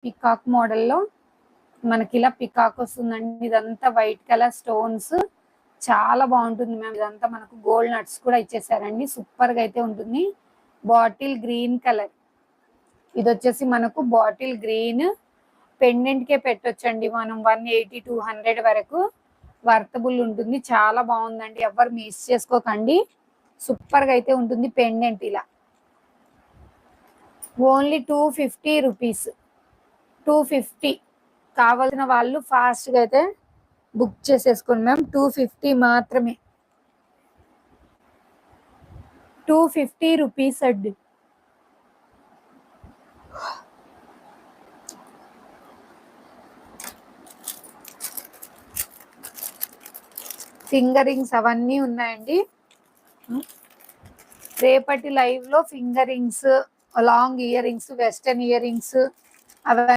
Peacock మోడల్లో మనకి ఇలా పికాక్ వస్తుందండి. ఇదంతా వైట్ కలర్ స్టోన్స్, చాలా బాగుంటుంది మ్యామ్. ఇదంతా మనకు గోల్డ్ నట్స్ కూడా ఇచ్చేసారండి. సూపర్ గా అయితే ఉంటుంది. బాటిల్ గ్రీన్ కలర్, ఇది వచ్చేసి మనకు బాటిల్ గ్రీన్. పెండెంట్ కే పెట్టొచ్చండి మనం 180 200 వరకు వర్తబుల్ ఉంటుంది. చాలా బాగుందండి, ఎవరు మిస్ చేసుకోకండి. సూపర్ గా అయితే ఉంటుంది పెండెంట్. ఇలా ఓన్లీ 250 రూపీస్. 250 కావాల్సిన వాళ్ళు ఫాస్ట్ గా అయితే బుక్ చేసేసుకోండి మ్యామ్. 250 మాత్రమే. 250 రూపీస్ అండి. ఫింగర్ రింగ్స్ అవన్నీ ఉన్నాయండి. రేపటి లైవ్ లో finger rings, long ear rings, western ear rings అవన్నీ